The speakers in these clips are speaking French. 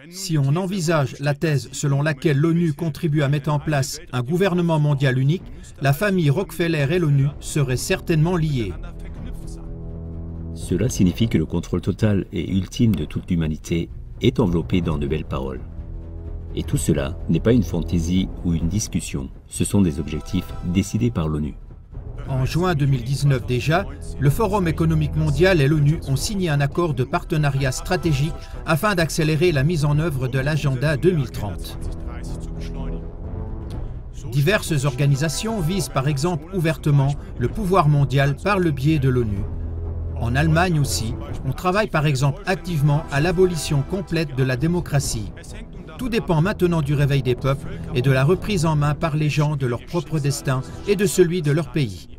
Si on envisage la thèse selon laquelle l'ONU contribue à mettre en place un gouvernement mondial unique, la famille Rockefeller et l'ONU seraient certainement liées. Cela signifie que le contrôle total et ultime de toute l'humanité est enveloppé dans de belles paroles. Et tout cela n'est pas une fantaisie ou une discussion, ce sont des objectifs décidés par l'ONU. En juin 2019 déjà, le Forum économique mondial et l'ONU ont signé un accord de partenariat stratégique afin d'accélérer la mise en œuvre de l'agenda 2030. Diverses organisations visent par exemple ouvertement le pouvoir mondial par le biais de l'ONU. En Allemagne aussi, on travaille par exemple activement à l'abolition complète de la démocratie. Tout dépend maintenant du réveil des peuples et de la reprise en main par les gens de leur propre destin et de celui de leur pays.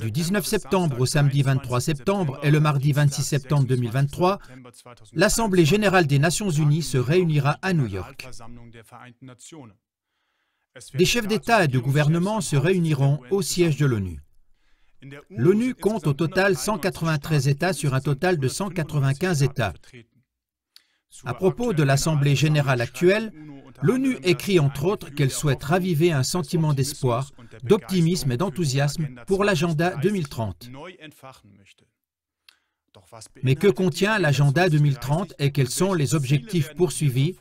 Du 19 septembre au samedi 23 septembre et le mardi 26 septembre 2023, l'Assemblée générale des Nations unies se réunira à New York. Des chefs d'État et de gouvernement se réuniront au siège de l'ONU. L'ONU compte au total 193 États sur un total de 195 États. À propos de l'Assemblée générale actuelle, l'ONU écrit entre autres qu'elle souhaite raviver un sentiment d'espoir, d'optimisme et d'enthousiasme pour l'agenda 2030. Mais que contient l'agenda 2030 et quels sont les objectifs poursuivis?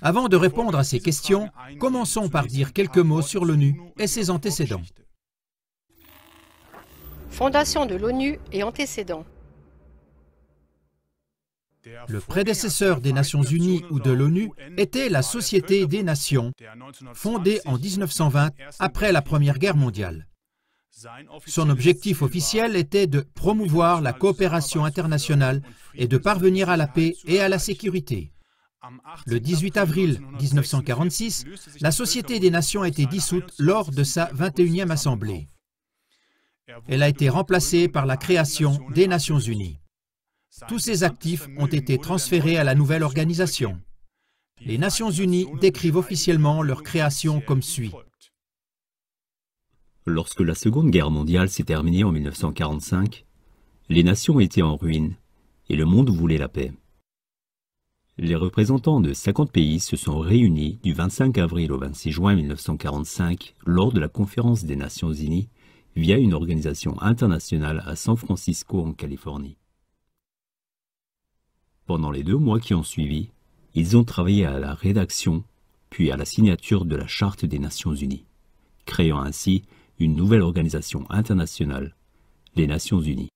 Avant de répondre à ces questions, commençons par dire quelques mots sur l'ONU et ses antécédents. Fondation de l'ONU et antécédents. Le prédécesseur des Nations Unies ou de l'ONU était la Société des Nations, fondée en 1920 après la Première Guerre mondiale. Son objectif officiel était de promouvoir la coopération internationale et de parvenir à la paix et à la sécurité. Le 18 avril 1946, la Société des Nations a été dissoute lors de sa 21e assemblée. Elle a été remplacée par la création des Nations Unies. Tous ces actifs ont été transférés à la nouvelle organisation. Les Nations Unies décrivent officiellement leur création comme suit. Lorsque la Seconde Guerre mondiale s'est terminée en 1945, les nations étaient en ruine et le monde voulait la paix. Les représentants de 50 pays se sont réunis du 25 avril au 26 juin 1945 lors de la Conférence des Nations Unies via une organisation internationale à San Francisco en Californie. Pendant les 2 mois qui ont suivi, ils ont travaillé à la rédaction, puis à la signature de la Charte des Nations Unies, créant ainsi une nouvelle organisation internationale, les Nations Unies,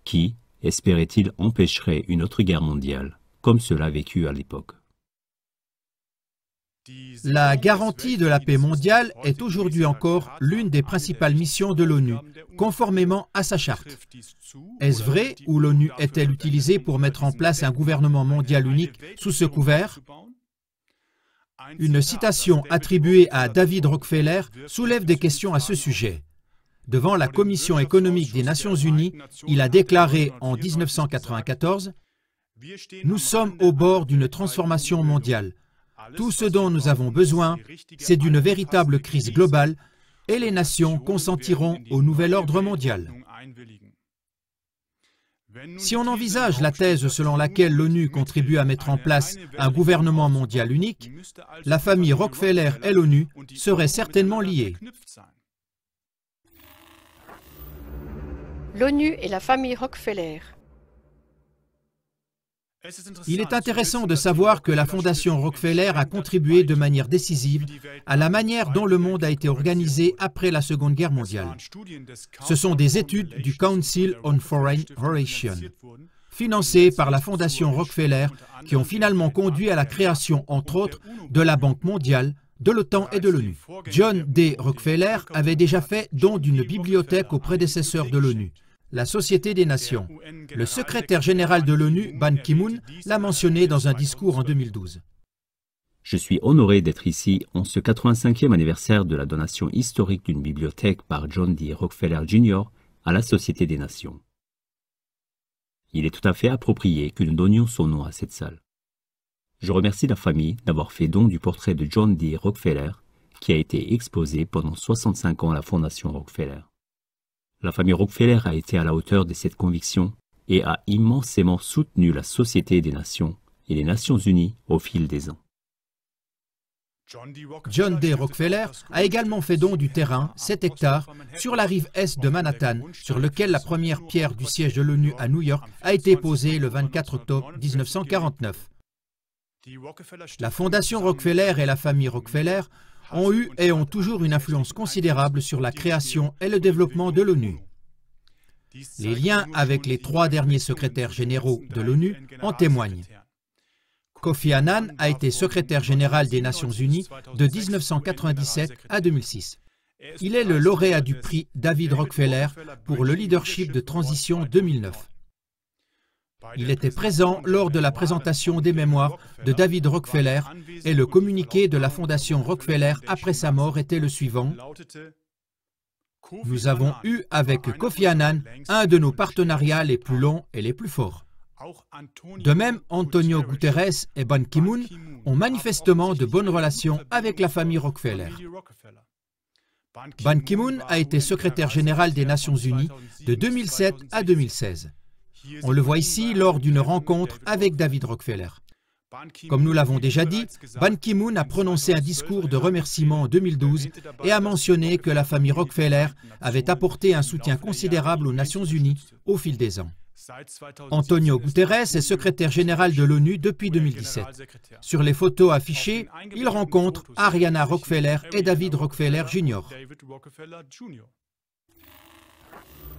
qui, espérait-il, empêcherait une autre guerre mondiale, comme cela a vécu à l'époque. La garantie de la paix mondiale est aujourd'hui encore l'une des principales missions de l'ONU, conformément à sa charte. Est-ce vrai ou l'ONU est-elle utilisée pour mettre en place un gouvernement mondial unique sous ce couvert? Une citation attribuée à David Rockefeller soulève des questions à ce sujet. Devant la Commission économique des Nations Unies, il a déclaré en 1994 « Nous sommes au bord d'une transformation mondiale. Tout ce dont nous avons besoin, c'est d'une véritable crise globale et les nations consentiront au nouvel ordre mondial. » Si on envisage la thèse selon laquelle l'ONU contribue à mettre en place un gouvernement mondial unique, la famille Rockefeller et l'ONU seraient certainement liées. L'ONU et la famille Rockefeller. Il est intéressant de savoir que la Fondation Rockefeller a contribué de manière décisive à la manière dont le monde a été organisé après la Seconde Guerre mondiale. Ce sont des études du Council on Foreign Relations, financées par la Fondation Rockefeller, qui ont finalement conduit à la création, entre autres, de la Banque mondiale, de l'OTAN et de l'ONU. John D. Rockefeller avait déjà fait don d'une bibliothèque au prédécesseur de l'ONU, la Société des Nations. Le secrétaire général de l'ONU, Ban Ki-moon, l'a mentionné dans un discours en 2012. Je suis honoré d'être ici en ce 85e anniversaire de la donation historique d'une bibliothèque par John D. Rockefeller Jr. à la Société des Nations. Il est tout à fait approprié que nous donnions son nom à cette salle. Je remercie la famille d'avoir fait don du portrait de John D. Rockefeller qui a été exposé pendant 65 ans à la Fondation Rockefeller. La famille Rockefeller a été à la hauteur de cette conviction et a immensément soutenu la Société des Nations et les Nations Unies au fil des ans. John D. Rockefeller a également fait don du terrain, 7 hectares, sur la rive est de Manhattan, sur lequel la première pierre du siège de l'ONU à New York a été posée le 24 octobre 1949. La Fondation Rockefeller et la famille Rockefeller ont eu et ont toujours une influence considérable sur la création et le développement de l'ONU. Les liens avec les 3 derniers secrétaires généraux de l'ONU en témoignent. Kofi Annan a été secrétaire général des Nations Unies de 1997 à 2006. Il est le lauréat du prix David Rockefeller pour le leadership de transition 2009. Il était présent lors de la présentation des mémoires de David Rockefeller et le communiqué de la Fondation Rockefeller après sa mort était le suivant. Nous avons eu avec Kofi Annan un de nos partenariats les plus longs et les plus forts. De même, Antonio Guterres et Ban Ki-moon ont manifestement de bonnes relations avec la famille Rockefeller. Ban Ki-moon a été secrétaire général des Nations Unies de 2007 à 2016. On le voit ici lors d'une rencontre avec David Rockefeller. Comme nous l'avons déjà dit, Ban Ki-moon a prononcé un discours de remerciement en 2012 et a mentionné que la famille Rockefeller avait apporté un soutien considérable aux Nations Unies au fil des ans. Antonio Guterres est secrétaire général de l'ONU depuis 2017. Sur les photos affichées, il rencontre Ariana Rockefeller et David Rockefeller Jr.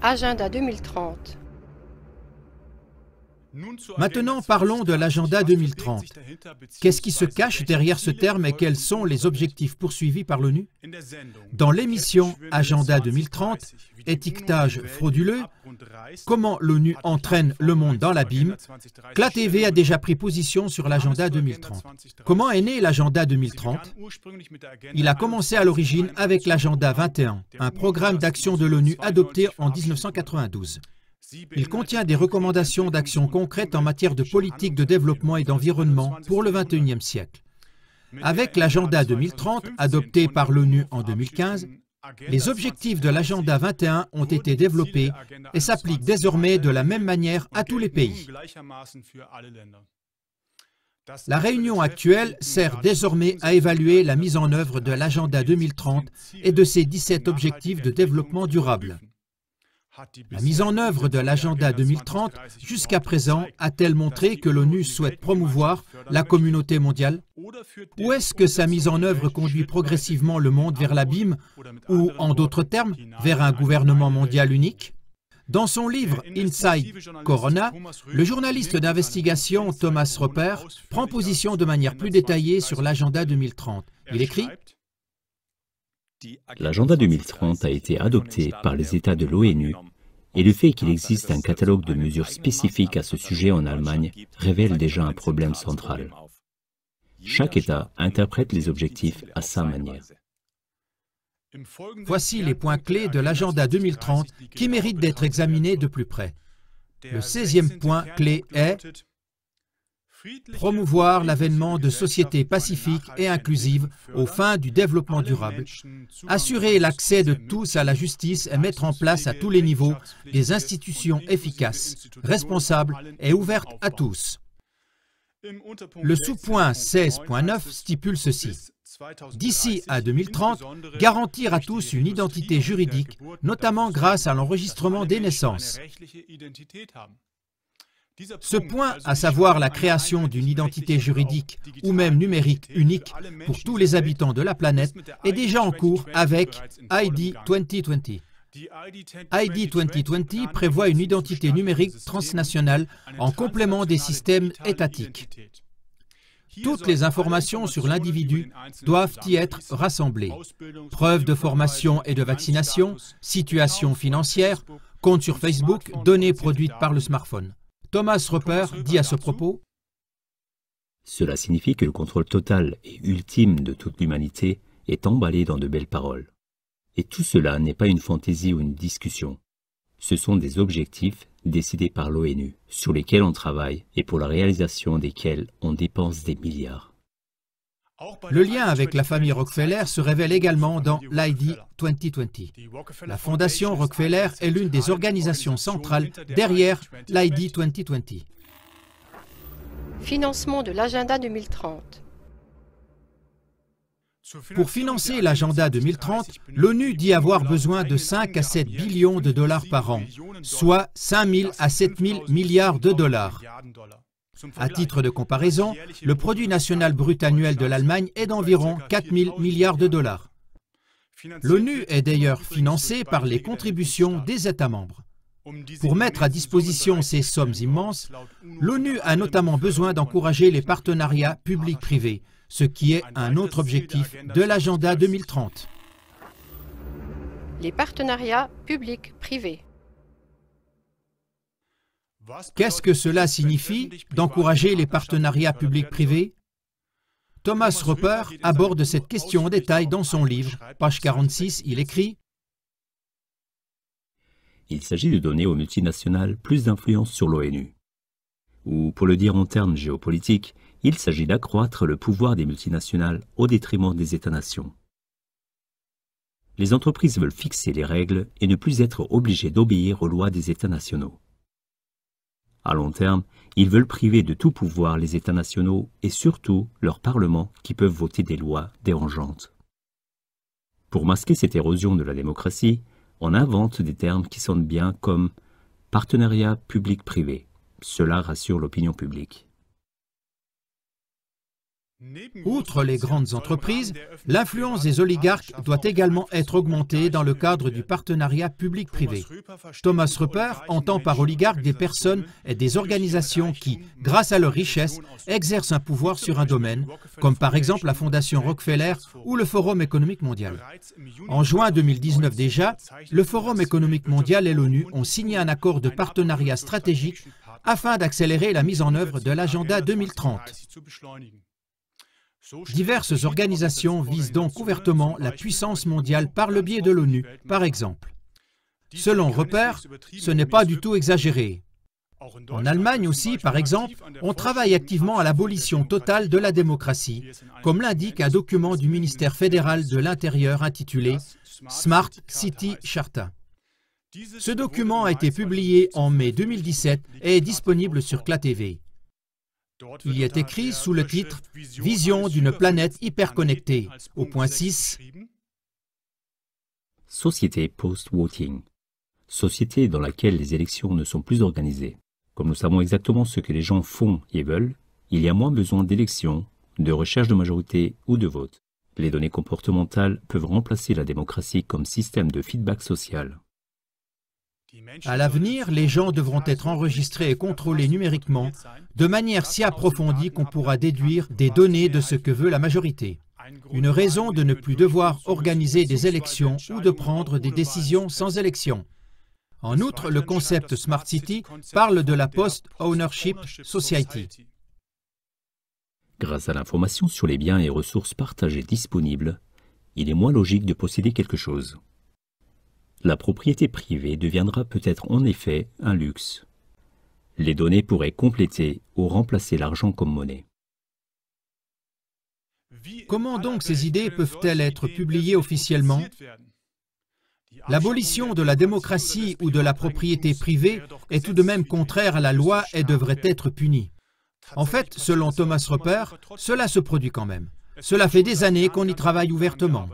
Agenda 2030. Maintenant, parlons de l'agenda 2030. Qu'est-ce qui se cache derrière ce terme et quels sont les objectifs poursuivis par l'ONU? Dans l'émission Agenda 2030, étiquetage frauduleux, comment l'ONU entraîne le monde dans l'abîme, CLA TV a déjà pris position sur l'agenda 2030. Comment est né l'agenda 2030? Il a commencé à l'origine avec l'agenda 21, un programme d'action de l'ONU adopté en 1992. Il contient des recommandations d'actions concrètes en matière de politique de développement et d'environnement pour le XXIe siècle. Avec l'agenda 2030, adopté par l'ONU en 2015, les objectifs de l'agenda 21 ont été développés et s'appliquent désormais de la même manière à tous les pays. La réunion actuelle sert désormais à évaluer la mise en œuvre de l'agenda 2030 et de ses 17 objectifs de développement durable. La mise en œuvre de l'agenda 2030 jusqu'à présent a-t-elle montré que l'ONU souhaite promouvoir la communauté mondiale? Ou est-ce que sa mise en œuvre conduit progressivement le monde vers l'abîme ou, en d'autres termes, vers un gouvernement mondial unique? Dans son livre « Inside Corona », le journaliste d'investigation Thomas Roper prend position de manière plus détaillée sur l'agenda 2030. Il écrit « L'agenda 2030 a été adopté par les États de l'ONU et le fait qu'il existe un catalogue de mesures spécifiques à ce sujet en Allemagne révèle déjà un problème central. Chaque État interprète les objectifs à sa manière. Voici les points clés de l'agenda 2030 qui méritent d'être examinés de plus près. Le 16e point clé est promouvoir l'avènement de sociétés pacifiques et inclusives aux fins du développement durable, assurer l'accès de tous à la justice et mettre en place à tous les niveaux des institutions efficaces, responsables et ouvertes à tous. Le sous-point 16.9 stipule ceci. D'ici à 2030, garantir à tous une identité juridique, notamment grâce à l'enregistrement des naissances. Ce point, à savoir la création d'une identité juridique ou même numérique unique pour tous les habitants de la planète, est déjà en cours avec ID 2020. ID 2020 prévoit une identité numérique transnationale en complément des systèmes étatiques. Toutes les informations sur l'individu doivent y être rassemblées. Preuves de formation et de vaccination, situation financière, compte sur Facebook, données produites par le smartphone. Thomas Roper dit à ce propos « Cela signifie que le contrôle total et ultime de toute l'humanité est emballé dans de belles paroles. Et tout cela n'est pas une fantaisie ou une discussion. Ce sont des objectifs décidés par l'ONU, sur lesquels on travaille et pour la réalisation desquels on dépense des milliards. » Le lien avec la famille Rockefeller se révèle également dans l'ID 2020. La Fondation Rockefeller est l'une des organisations centrales derrière l'ID 2020. Financement de l'agenda 2030. Pour financer l'agenda 2030, l'ONU dit avoir besoin de 5 à 7 billions de dollars par an, soit 5 000 à 7 000 milliards de dollars. À titre de comparaison, le produit national brut annuel de l'Allemagne est d'environ 4 000 milliards de dollars. L'ONU est d'ailleurs financée par les contributions des États membres. Pour mettre à disposition ces sommes immenses, l'ONU a notamment besoin d'encourager les partenariats publics-privés, ce qui est un autre objectif de l'agenda 2030. Les partenariats publics-privés. Qu'est-ce que cela signifie d'encourager les partenariats publics-privés? Thomas Roper aborde cette question en détail dans son livre. Page 46, il écrit « Il s'agit de donner aux multinationales plus d'influence sur l'ONU. Ou, pour le dire en termes géopolitiques, il s'agit d'accroître le pouvoir des multinationales au détriment des États-nations. Les entreprises veulent fixer les règles et ne plus être obligées d'obéir aux lois des États nationaux. À long terme, ils veulent priver de tout pouvoir les États nationaux et surtout leurs parlements qui peuvent voter des lois dérangeantes. Pour masquer cette érosion de la démocratie, on invente des termes qui sonnent bien comme « partenariat public-privé ». Cela rassure l'opinion publique. Outre les grandes entreprises, l'influence des oligarques doit également être augmentée dans le cadre du partenariat public-privé. Thomas Roper entend par oligarques des personnes et des organisations qui, grâce à leur richesse, exercent un pouvoir sur un domaine, comme par exemple la Fondation Rockefeller ou le Forum économique mondial. En juin 2019 déjà, le Forum économique mondial et l'ONU ont signé un accord de partenariat stratégique afin d'accélérer la mise en œuvre de l'agenda 2030. Diverses organisations visent donc ouvertement la puissance mondiale par le biais de l'ONU, par exemple. Selon Roper, ce n'est pas du tout exagéré. En Allemagne aussi, par exemple, on travaille activement à l'abolition totale de la démocratie, comme l'indique un document du ministère fédéral de l'Intérieur intitulé « Smart City Charta ». Ce document a été publié en mai 2017 et est disponible sur CLA-TV. Il y est écrit sous le titre « Vision d'une planète hyperconnectée » au point 6. Société post-voting. Société dans laquelle les élections ne sont plus organisées. Comme nous savons exactement ce que les gens font et veulent, il y a moins besoin d'élections, de recherche de majorité ou de vote. Les données comportementales peuvent remplacer la démocratie comme système de feedback social. À l'avenir, les gens devront être enregistrés et contrôlés numériquement de manière si approfondie qu'on pourra déduire des données de ce que veut la majorité. Une raison de ne plus devoir organiser des élections ou de prendre des décisions sans élection. En outre, le concept Smart City parle de la Post-Ownership Society. Grâce à l'information sur les biens et ressources partagées disponibles, il est moins logique de posséder quelque chose. La propriété privée deviendra peut-être en effet un luxe. Les données pourraient compléter ou remplacer l'argent comme monnaie. Comment donc ces idées peuvent-elles être publiées officiellement? L'abolition de la démocratie ou de la propriété privée est tout de même contraire à la loi et devrait être punie. En fait, selon Thomas Roper, cela se produit quand même. Cela fait des années qu'on y travaille ouvertement.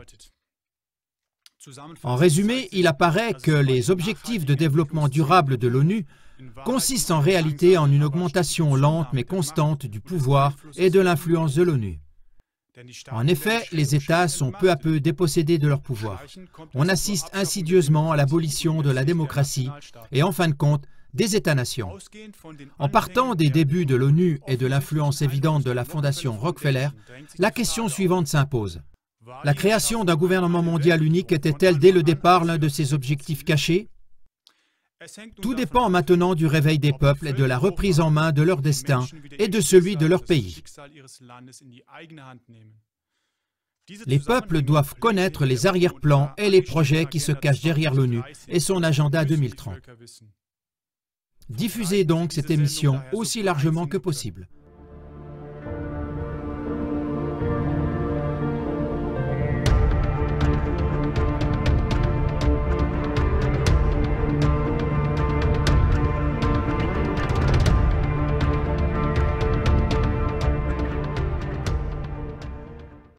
En résumé, il apparaît que les objectifs de développement durable de l'ONU consistent en réalité en une augmentation lente mais constante du pouvoir et de l'influence de l'ONU. En effet, les États sont peu à peu dépossédés de leur pouvoir. On assiste insidieusement à l'abolition de la démocratie et, en fin de compte, des États-nations. En partant des débuts de l'ONU et de l'influence évidente de la Fondation Rockefeller, la question suivante s'impose. La création d'un gouvernement mondial unique était-elle dès le départ l'un de ses objectifs cachés? Tout dépend maintenant du réveil des peuples et de la reprise en main de leur destin et de celui de leur pays. Les peuples doivent connaître les arrière-plans et les projets qui se cachent derrière l'ONU et son agenda 2030. Diffusez donc cette émission aussi largement que possible.